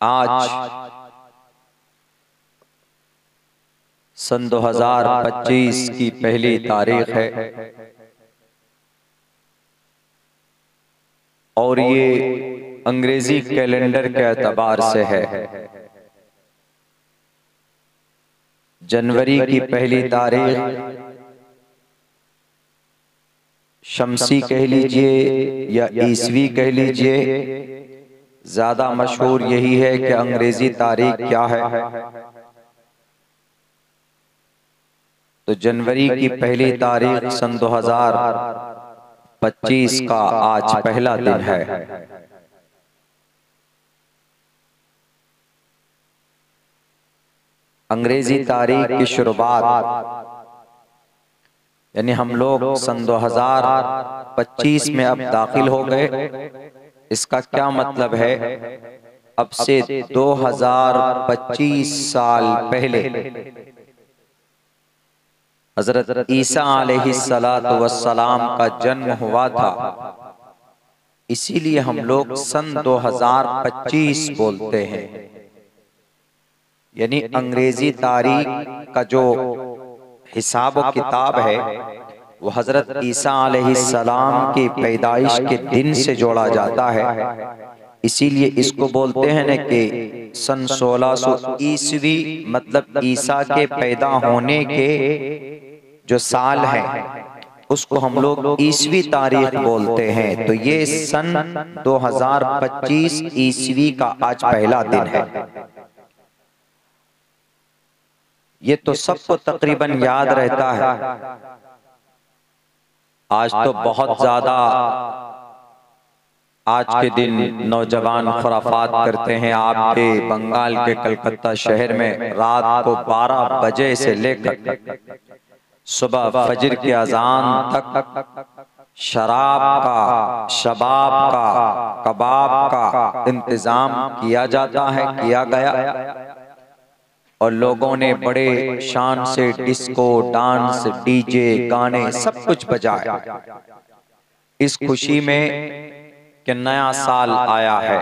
आज सन 2025 की पहली तारीख है और ये अंग्रेजी कैलेंडर के एतबार से है। जनवरी की पहली तारीख शमसी कह लीजिए या ईसवी कह लीजिए, ज्यादा मशहूर यही है कि अंग्रेजी तारीख क्या है। तो जनवरी की पहली तारीख सन 2025 का आज पहला दिन है। अंग्रेजी तारीख की शुरुआत यानी हम लोग सन 2025 में अब दाखिल हो गए। इसका क्या मतलब है? अब से 2025 साल पहले हजरत ईसा अलैहिस्सलातु वस्सलाम का जन्म हुआ था। इसीलिए हम लोग सन 2025 बोलते हैं। यानी अंग्रेजी तारीख का जो हिसाब व किताब है वो हजरत ईसा अलैहिस्सलाम की पैदाइश के दिन से जोड़ा जाता है। इसीलिए इसको बोलते हैं न कि सन 1600 ईसवी, मतलब ईसा के पैदा होने के जो साल है उसको हम लोग ईसवी तारीख बोलते हैं। तो ये सन 2025 ईसवी का आज पहला दिन है। ये तो सबको तकरीबन याद रहता है। आज तो बहुत ज्यादा आज के दिन नौजवान खुराफात करते हैं। आपके बंगाल के कलकत्ता शहर में रात को 12 बजे से लेकर सुबह फजर की अजान तक शराब का, शबाब का, कबाब का इंतजाम किया जाता है, किया गया। और लोगों ने बड़े शान से डिस्को, डांस, डीजे, गाने सब कुछ बजाया इस खुशी में कि नया साल आया है।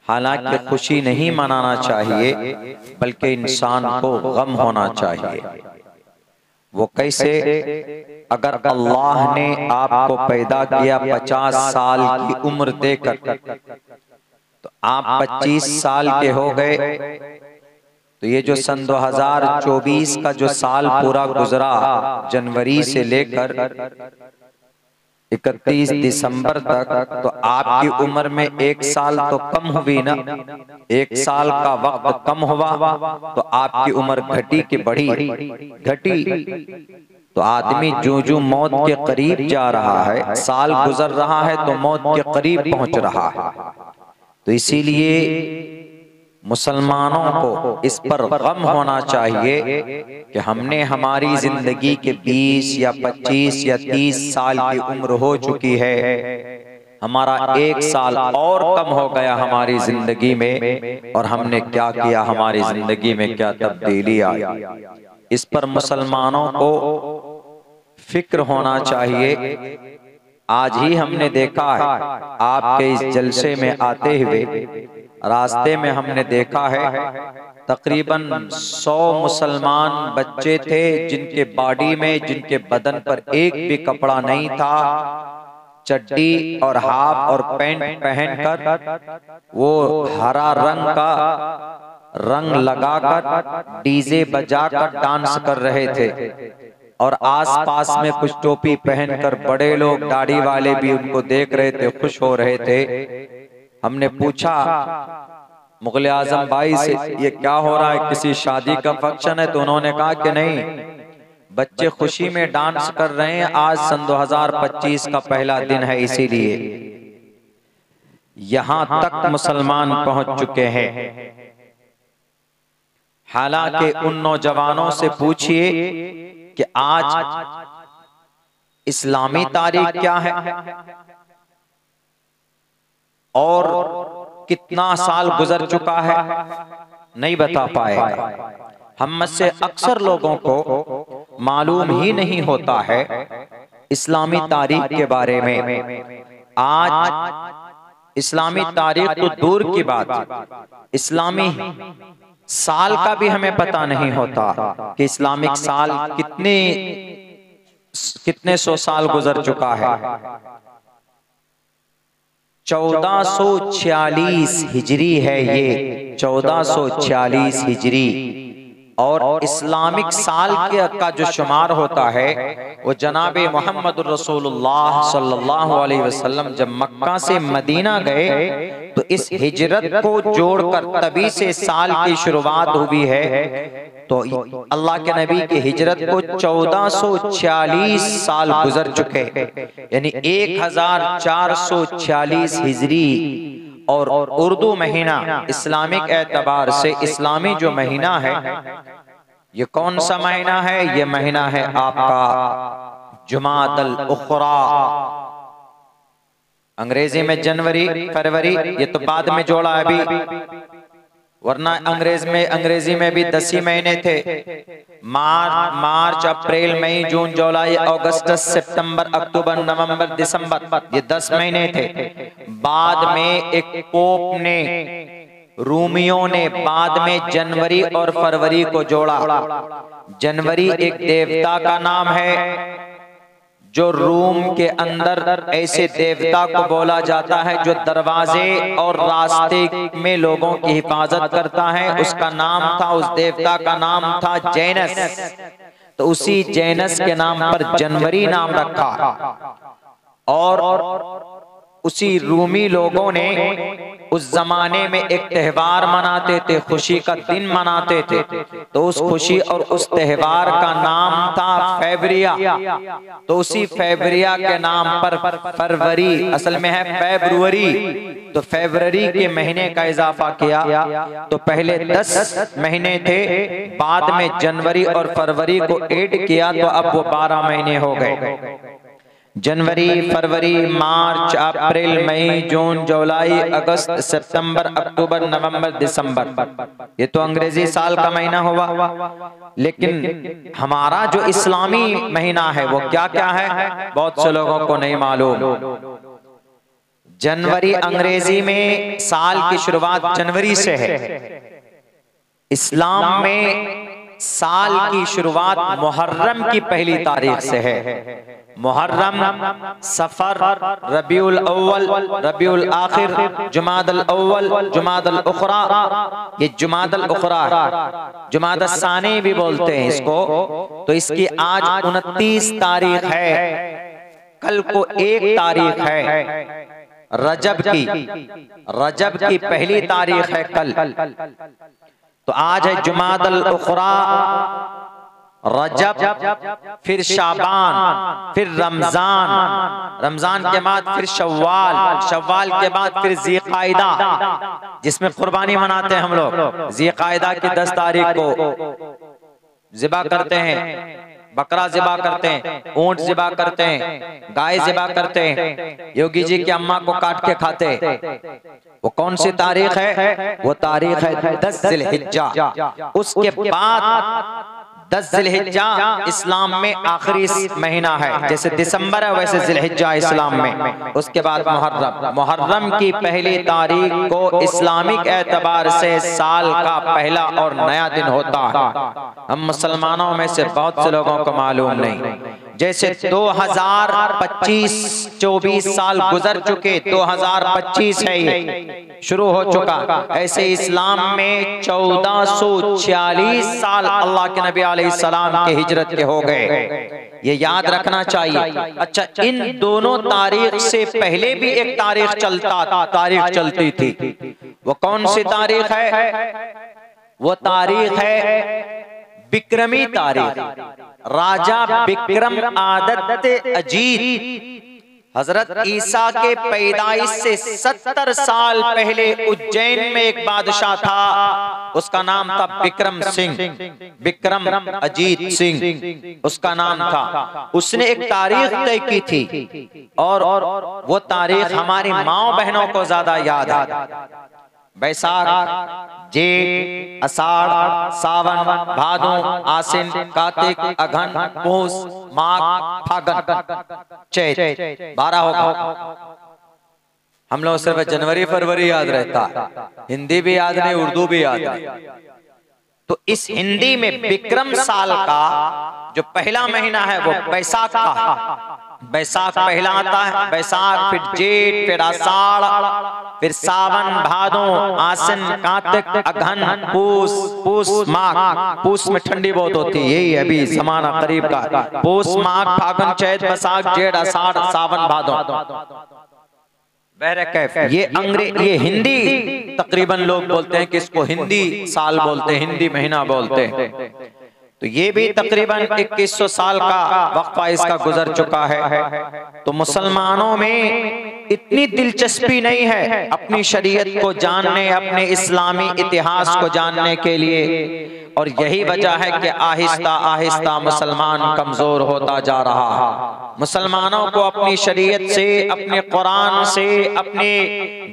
हालांकि खुशी नहीं मनाना चाहिए बल्कि इंसान को गम होना चाहिए। वो कैसे? अगर अल्लाह ने आपको पैदा किया 50 साल की उम्र देकर तो आप 25 साल के हो गए, तो ये जो सन 2024 का जो साल पूरा गुजरा जनवरी से लेकर 31 दिसंबर तक, तो आपकी उम्र में एक साल तो कम हुई ना। एक साल का वक्त कम हुआ तो आपकी उम्र घटी कि बढ़ी? घटी। तो आदमी जो जो मौत के करीब जा रहा है, साल गुजर रहा है तो मौत के करीब पहुंच रहा है। तो इसीलिए मुसलमानों को इस पर गम होना चाहिए कि हमने हमारी जिंदगी के 20 या 25 या 30 साल की उम्र हो चुकी है, हमारा एक साल और कम हो गया हमारी जिंदगी में, और हमने क्या किया, हमारी जिंदगी में क्या तब्दीली आई। इस पर मुसलमानों को फिक्र होना चाहिए। आज ही हमने देखा है आपके इस जलसे में आते हुए रास्ते में हमने देखा है तकरीबन 100 मुसलमान बच्चे थे जिनके बॉडी में, जिनके बदन पर एक भी कपड़ा नहीं था। चड्डी और हाफ और पैंट पहनकर वो हरा रंग का रंग लगाकर डीजे बजाकर डांस कर रहे थे। और आसपास में कुछ टोपी पहनकर बड़े लोग, दाढ़ी वाले भी उनको देख रहे थे, खुश हो रहे थे। हमने पूछा मुगल आजम भाई से, ये क्या हो रहा है, किसी शादी का फंक्शन है? तो उन्होंने कहा कि नहीं, बच्चे खुशी में डांस कर रहे हैं, आज सन 2025 का पहला दिन है, इसीलिए। यहां तक मुसलमान पहुंच चुके हैं। हालांकि उन नौजवानों से पूछिए कि आज इस्लामी तारीख क्या है और कितना साल गुजर चुका है, नहीं बता पाएगा। हम में से अक्सर लोगों को मालूम ही नहीं होता है इस्लामी तारीख के बारे में। आज इस्लामी तारीख तो दूर की बात, इस्लामी साल का भी हमें पता नहीं होता कि इस्लामिक साल कितने सौ साल गुजर चुका है। 1446 हिजरी है ये, 1446 हिजरी। और इस्लामिक साल का जो शुमार होता है वो जनाबे मोहम्मद रसूलुल्लाह सल्लल्लाहु अलैहि वसल्लम जब मक्का से मदीना गए तो इस हिजरत को जोड़कर तभी से साल की शुरुआत हुई है। तो अल्लाह के नबी की हिजरत को 1446 साल गुजर चुके, यानी 1446 हिजरी। और उर्दू महीना इस्लामिक एतबार से इस्लामी जो महीना है ये कौन सा महीना है? ये महीना है आपका जुमादल उखरा। अंग्रेजी में जनवरी फरवरी, ये तो बाद में जोड़ा अभी, वरना अंग्रेजी में भी 10 ही महीने थे। मार्च अप्रैल मई जून जुलाई अगस्त सितंबर अक्टूबर नवंबर दिसंबर, ये 10 महीने थे। बाद में एक पोप ने, रूमियों ने बाद में जनवरी और फरवरी को जोड़ा। जनवरी एक देवता का नाम है जो रूम के अंदर ऐसे देवता को बोला जाता है जो दरवाजे और रास्ते में लोगों की हिफाजत करता है। उसका नाम था, उस देवता का नाम था जैनस। तो उसी जैनस के नाम पर जनवरी नाम रखा। और उसी रूमी लोगों ने उस जमाने में एक त्योहार मनाते थे, खुशी का दिन मनाते थे। तो उस खुशी और उस त्योहार का नाम था फेब्रिया। तो उसी फेब्रिया के नाम पर फरवरी, असल में है फेब्रुअरी, तो फेब्रुअरी के महीने का इजाफा किया। तो पहले 10 महीने थे, बाद में जनवरी और फरवरी को ऐड किया तो अब वो 12 महीने हो गए। जनवरी फरवरी मार्च अप्रैल मई जून जुलाई अगस्त सितंबर अक्टूबर नवंबर दिसंबर, ये तो अंग्रेजी साल का महीना हुआ। लेकिन हमारा जो इस्लामी महीना है वो क्या क्या है, बहुत से लोगों को नहीं मालूम। जनवरी अंग्रेजी में साल की शुरुआत जनवरी से है। इस्लाम में साल की शुरुआत मुहर्रम की पहली तारीख से है। मुहर्रम, सफर, रबीउल अव्वल, रबीउल आखिर, जुमादल अव्वल, जुमादल उखरा। ये जुमादल उखरा, जुमादल सानी भी बोलते हैं इसको। तो इसकी आज 29 तारीख है, कल को 1 तारीख है रजब की। रजब की पहली तारीख है कल। तो आज है जुमादल उखरा, रजब, फिर शाबान, फिर रमजान, रमजान के बाद फिर शव्वाल, शव्वाल के बाद फिर ज़ीक़ाइदा, जिसमें कुर्बानी मनाते हैं हम लोग। ज़ीक़ाइदा की 10 तारीख को ज़िबा करते हैं, बकरा ज़िबा करते हैं, ऊंट ज़िबा करते हैं, गाय ज़िबा करते हैं। योगी जी की अम्मा को काट के खाते। वो कौन सी तारीख है? वो तारीख है 10 ज़िलहिज्जा। उसके बाद 10 ज़िलहिज्जा इस्लाम में आखिरी महीना है, जैसे दिसंबर है वैसे ज़िलहिज्जा इस्लाम में। उसके बाद मुहर्रम, मुहर्रम की पहली तारीख को इस्लामिक एतबार से साल का पहला और नया दिन होता है। हम मुसलमानों में से बहुत से लोगों को मालूम नहीं। जैसे 2025-24 साल गुजर चुके, 2025 है ये शुरू हो चुका, ऐसे इस्लाम में 1446 साल अल्लाह के नबी अलैहिस्सलाम के हिजरत के हो गए। ये याद रखना चाहिए। अच्छा, इन दोनों तारीख से पहले भी एक तारीख चलती थी। वो कौन सी तारीख है? वो तारीख है बिक्रमी तारीख। राजा बिक्रम आदत अजीत हजरत ईसा के पैदाइश से 70 साल पहले उज्जैन में एक बादशाह था, उसका नाम था बिक्रम सिंह, बिक्रम अजीत सिंह उसका नाम था। उसने एक तारीख तय की थी और वो तारीख हमारी माँ बहनों को ज्यादा याद है। बैसाख, जेठ, आषाढ़, सावन, भादो, आसिन, कार्तिक, अघन, पूस, माघ, फागुन, चैत, 12 होगा। हम लोग सिर्फ जनवरी फरवरी याद रहता है, हिंदी भी याद नहीं, उर्दू भी याद नहीं। तो इस हिंदी में विक्रम साल का जो पहला महीना है वो बैसाख का है। बैसाख पहला आता है, बैसाख, फिर जेठ, फिर आषाढ़, फिर सावन, भादो, आसिन, कार्तिक, अगहन, पूस, पूस माघ। पूस में ठंडी बहुत होती है, यही अभी समाना करीब का। पूस, माघ, फागुन, चैत, बैसाख, जेठ, आषाढ़, सावन, भादो। ये हिंदी तकरीबन लोग बोलते हैं कि इसको हिंदी साल बोलते हैं, हिंदी महीना बोलते हैं। तो ये भी तकरीबन 2100 साल का वक्फा इसका गुजर चुका है। तो मुसलमानों में इतनी दिलचस्पी नहीं है अपनी शरीयत को जानने, अपने इस्लामी इतिहास को जानने के लिए, और यही वजह है कि आहिस्ता आहिस्ता मुसलमान कमजोर होता जा रहा है। मुसलमानों को अपनी शरीयत से, अपने कुरान से, अपने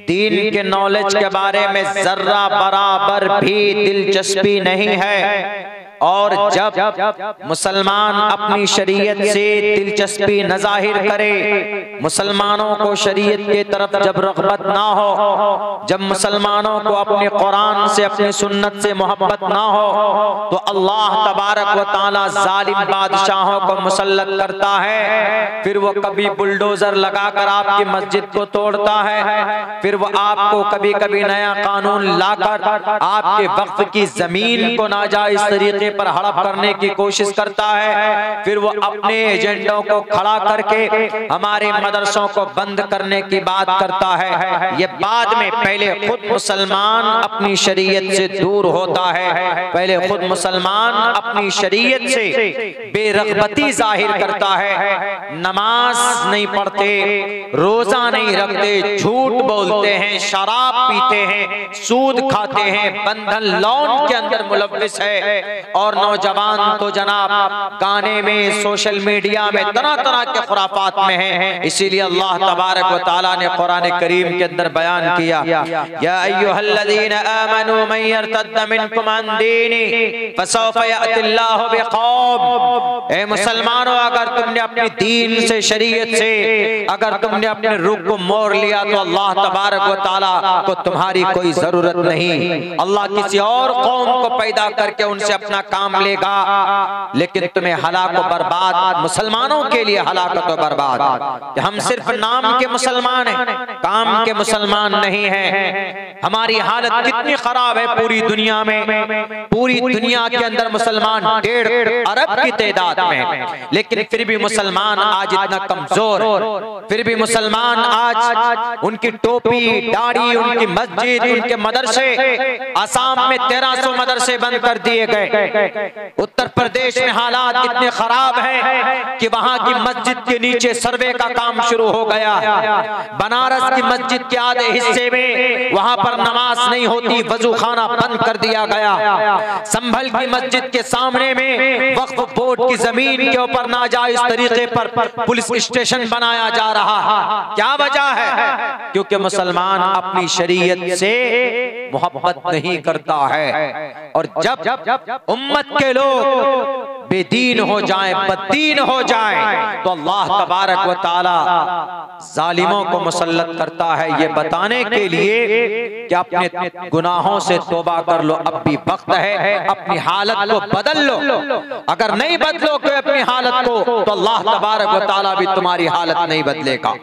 दीन के नॉलेज के बारे में जर्रा बराबर भी दिलचस्पी नहीं है। और जब मुसलमान अपनी शरीयत से दिलचस्पी न जाहिर करे, मुसलमानों को शरीयत की तरफ जब रग़बत ना हो, जब मुसलमानों को अपने कुरान से, अपने सुन्नत से मोहब्बत ना हो, तो अल्लाह तबारक व तआला जालिम बादशाहों को मुसल्लत करता है। फिर वो कभी बुलडोजर लगाकर आपकी मस्जिद को तोड़ता है, फिर वो आपको कभी कभी नया कानून लाकर आपके वक्फ की जमीन को नाजायज तरीके पर हड़प करने की कोशिश करता है। फिर वो अपने एजेंडों को खड़ा करके हमारे मदरसों को बंद करने की बात करता है। ये बाद में, पहले खुद मुसलमान अपनी शरीयत से दूर होता है, पहले खुद मुसलमान अपनी शरीयत से बेरग़बती जाहिर करता है। नमाज नहीं पढ़ते, रोजा नहीं रखते, झूठ बोलते हैं, शराब पीते हैं, सूद खाते हैं, बंधन लोन के अंदर मुलव्विस है। और नौजवान तो जनाब गाने में, सोशल मीडिया में, तरह तरह के खुराफात में हैं। इसीलिए अल्लाह तबारक व तआला ने कुरान करीम के अंदर बयान किया, या अय्युहल्लज़ीना आमनू मन यर्तद्द मिनकुम अन दीनी फसौफ यअतिल्लाहु बिक़ौम। ए मुसलमानों, अगर तुमने अपनी दीन से, शरीयत से अगर तुमने अपने रुख को मोड़ लिया तो अल्लाह तबारक व तआला को तुम्हारी कोई जरूरत नहीं। अल्लाह किसी और कौम को पैदा करके उनसे अपना काम लेगा, लेकिन तुम्हें हलाक व बर्बाद, मुसलमानों के लिए हलाकत व बर्बाद। कि हम सिर्फ नाम के मुसलमान हैं, काम के मुसलमान नहीं हैं। हमारी हालत कितनी खराब है पूरी दुनिया में, पूरी दुनिया के अंदर मुसलमान 1.5 अरब की तादाद में, लेकिन फिर भी मुसलमान आज इतना कमजोर, फिर भी मुसलमान आज उनकी टोपी, दाढ़ी, उनकी मस्जिद, उनके मदरसे, असम में 1300 मदरसे बंद कर दिए गए। उत्तर प्रदेश में हालात इतने खराब हैं कि वहां की मस्जिद के नीचे सर्वे का काम शुरू हो गया। बनारस की मस्जिद के आधे हिस्से में वहां पर नमाज नहीं होती, वजू खाना बंद कर दिया गया। संभल की मस्जिद के सामने में वक्फ बोर्ड की जमीन के ऊपर नाजायज तरीके पर पुलिस स्टेशन बनाया जा रहा है। क्या वजह है? क्योंकि मुसलमान अपनी शरीयत से मोहब्बत नहीं करता है। और जब उम्मत के लोग बेदीन हो जाएं, बददीन हो जाएं, तो अल्लाह तबारक व तआला जालिमों को मुसल्लत करता है, ये बताने के लिए कि अपने गुनाहों से तौबा कर लो, अब भी वक्त है, अपनी हालत को बदल लो। अगर नहीं बदलोगे अपनी हालत को, तो अल्लाह तबारक व तआला भी तुम्हारी हालत नहीं बदलेगा।